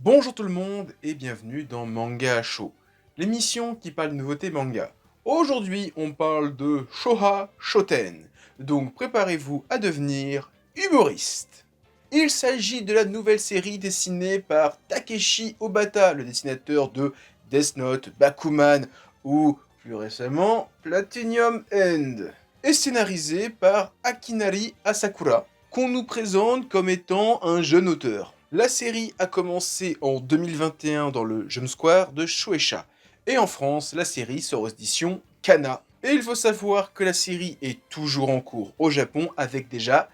Bonjour tout le monde et bienvenue dans Manga Show, l'émission qui parle de nouveautés manga. Aujourd'hui, on parle de Shoha Shoten, donc préparez-vous à devenir humoriste. Il s'agit de la nouvelle série dessinée par Takeshi Obata, le dessinateur de Death Note, Bakuman ou plus récemment Platinum End, et scénarisée par Akinari Asakura, qu'on nous présente comme étant un jeune auteur. La série a commencé en 2021 dans le Jump Square de Shueisha. Et en France, la série sort aux éditions Kana. Et il faut savoir que la série est toujours en cours au Japon avec déjà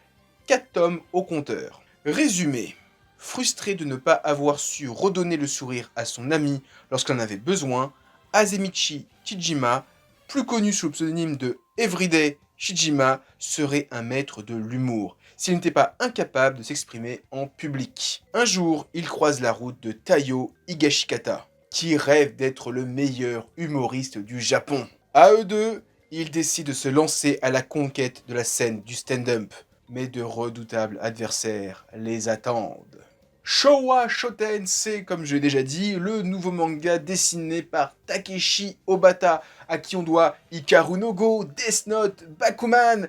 4 tomes au compteur. Résumé. Frustré de ne pas avoir su redonner le sourire à son ami lorsqu'il en avait besoin, Azemichi Chijima, plus connu sous le pseudonyme de Everyday Shijima, serait un maître de l'humour, s'il n'était pas incapable de s'exprimer en public. Un jour, il croise la route de Taiyo Higashikata, qui rêve d'être le meilleur humoriste du Japon. À eux deux, ils décident de se lancer à la conquête de la scène du stand-up, mais de redoutables adversaires les attendent. Showa Shoten, c'est, comme je l'ai déjà dit, le nouveau manga dessiné par Takeshi Obata, à qui on doit Hikaru no Go, Death Note, Bakuman,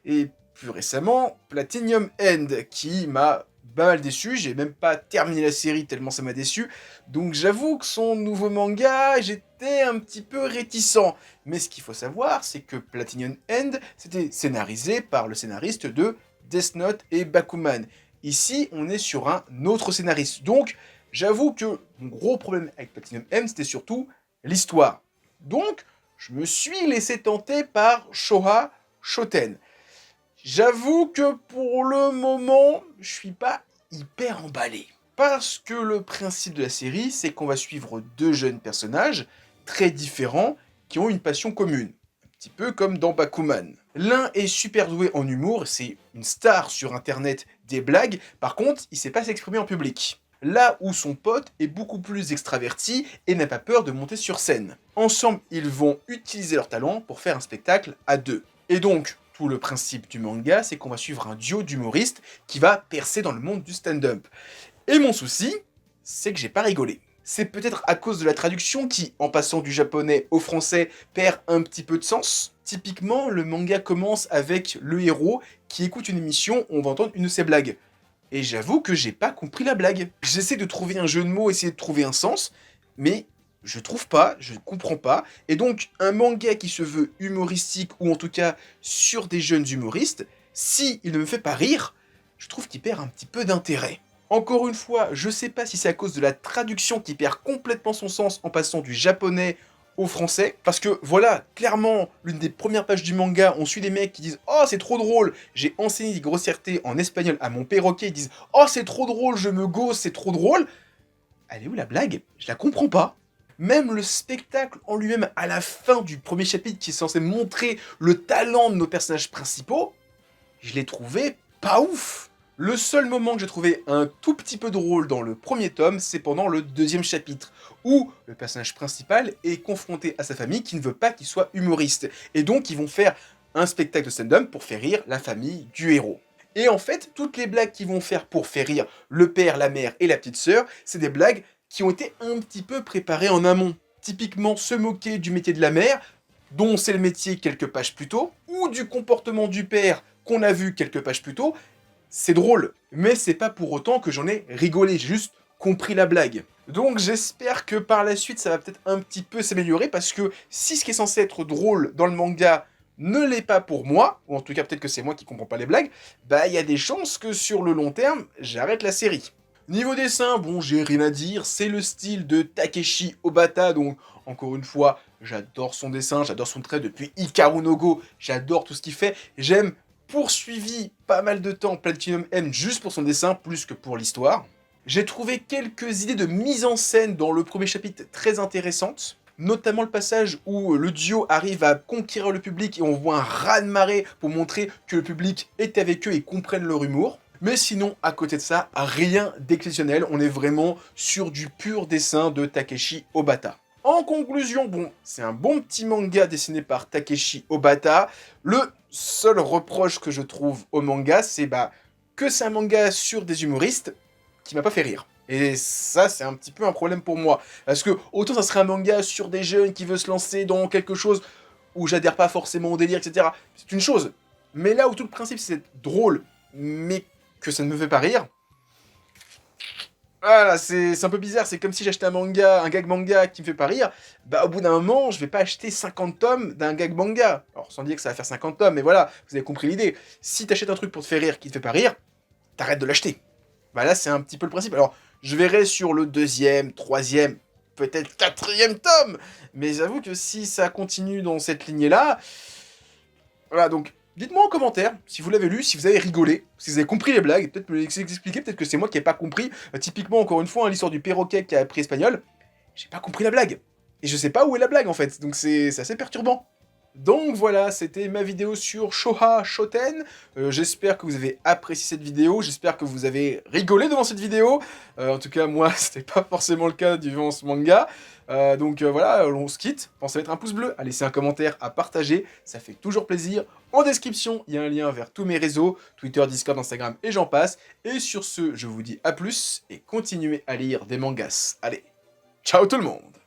et plus récemment, Platinum End, qui m'a pas mal déçu. J'ai même pas terminé la série tellement ça m'a déçu. Donc j'avoue que son nouveau manga, j'étais un petit peu réticent. Mais ce qu'il faut savoir, c'est que Platinum End, c'était scénarisé par le scénariste de Death Note et Bakuman. Ici, on est sur un autre scénariste. Donc, j'avoue que mon gros problème avec Platinum M, c'était surtout l'histoire. Donc, je me suis laissé tenter par Shoha Shoten. J'avoue que pour le moment, je suis pas hyper emballé. Parce que le principe de la série, c'est qu'on va suivre deux jeunes personnages très différents qui ont une passion commune. Un petit peu comme dans Bakuman. L'un est super doué en humour, c'est une star sur internet des blagues, par contre, il sait pas s'exprimer en public. Là où son pote est beaucoup plus extraverti et n'a pas peur de monter sur scène. Ensemble, ils vont utiliser leur talent pour faire un spectacle à deux. Et donc, tout le principe du manga, c'est qu'on va suivre un duo d'humoristes qui va percer dans le monde du stand-up. Et mon souci, c'est que j'ai pas rigolé. C'est peut-être à cause de la traduction qui, en passant du japonais au français, perd un petit peu de sens. Typiquement, le manga commence avec le héros qui écoute une émission où on va entendre une de ses blagues. Et j'avoue que j'ai pas compris la blague. J'essaie de trouver un jeu de mots, essayer de trouver un sens, mais je trouve pas, je comprends pas. Et donc, un manga qui se veut humoristique, ou en tout cas sur des jeunes humoristes, si il ne me fait pas rire, je trouve qu'il perd un petit peu d'intérêt. Encore une fois, je sais pas si c'est à cause de la traduction qui perd complètement son sens en passant du japonais au français, parce que voilà, clairement, l'une des premières pages du manga, on suit des mecs qui disent « Oh, c'est trop drôle, j'ai enseigné des grossièretés en espagnol à mon perroquet », ils disent « Oh, c'est trop drôle, je me gausse, c'est trop drôle ». Elle est où la blague? Je la comprends pas. Même le spectacle en lui-même, à la fin du premier chapitre, qui est censé montrer le talent de nos personnages principaux, je l'ai trouvé pas ouf. Le seul moment que j'ai trouvé un tout petit peu drôle dans le premier tome, c'est pendant le deuxième chapitre, où le personnage principal est confronté à sa famille qui ne veut pas qu'il soit humoriste. Et donc ils vont faire un spectacle de stand-up pour faire rire la famille du héros. Et en fait, toutes les blagues qu'ils vont faire pour faire rire le père, la mère et la petite sœur, c'est des blagues qui ont été un petit peu préparées en amont. Typiquement, se moquer du métier de la mère, dont c'est le métier quelques pages plus tôt, ou du comportement du père qu'on a vu quelques pages plus tôt, c'est drôle, mais c'est pas pour autant que j'en ai rigolé, j'ai juste compris la blague. Donc j'espère que par la suite ça va peut-être un petit peu s'améliorer, parce que si ce qui est censé être drôle dans le manga ne l'est pas pour moi, ou en tout cas peut-être que c'est moi qui comprends pas les blagues, bah il y a des chances que sur le long terme, j'arrête la série. Niveau dessin, bon, j'ai rien à dire, c'est le style de Takeshi Obata, donc encore une fois, j'adore son dessin, j'adore son trait depuis Hikaru no Go, j'adore tout ce qu'il fait, j'aime poursuivi pas mal de temps Platinum M juste pour son dessin, plus que pour l'histoire. J'ai trouvé quelques idées de mise en scène dans le premier chapitre très intéressantes, notamment le passage où le duo arrive à conquérir le public et on voit un raz-de-marée pour montrer que le public est avec eux et comprennent leur humour. Mais sinon, à côté de ça, rien d'exceptionnel, on est vraiment sur du pur dessin de Takeshi Obata. En conclusion, bon, c'est un bon petit manga dessiné par Takeshi Obata. Le seul reproche que je trouve au manga, c'est que c'est un manga sur des humoristes qui m'a pas fait rire. Et ça, c'est un petit peu un problème pour moi. Parce que autant ça serait un manga sur des jeunes qui veulent se lancer dans quelque chose où j'adhère pas forcément au délire, etc. C'est une chose. Mais là où tout le principe c'est d'être drôle, mais que ça ne me fait pas rire, voilà, c'est un peu bizarre. C'est comme si j'achetais un manga, un gag manga qui me fait pas rire. Bah, au bout d'un moment, je vais pas acheter 50 tomes d'un gag manga. Alors, sans dire que ça va faire 50 tomes, mais voilà, vous avez compris l'idée. Si t'achètes un truc pour te faire rire qui te fait pas rire, t'arrêtes de l'acheter. Bah là, c'est un petit peu le principe. Alors, je verrai sur le deuxième, troisième, peut-être quatrième tome. Mais j'avoue que si ça continue dans cette lignée-là, voilà, donc dites-moi en commentaire si vous l'avez lu, si vous avez rigolé, si vous avez compris les blagues, peut-être me les expliquer, peut-être que c'est moi qui n'ai pas compris. Typiquement, encore une fois, l'histoire du perroquet qui a appris espagnol, j'ai pas compris la blague. Et je sais pas où est la blague en fait, donc c'est assez perturbant. Donc voilà, c'était ma vidéo sur Shoha Shoten. J'espère que vous avez apprécié cette vidéo, j'espère que vous avez rigolé devant cette vidéo. En tout cas, moi, c'était pas forcément le cas devant ce manga. Donc voilà, on se quitte. Pensez à mettre un pouce bleu, à laisser un commentaire, à partager, ça fait toujours plaisir. En description, il y a un lien vers tous mes réseaux, Twitter, Discord, Instagram et j'en passe. Et sur ce, je vous dis à plus et continuez à lire des mangas. Allez, ciao tout le monde!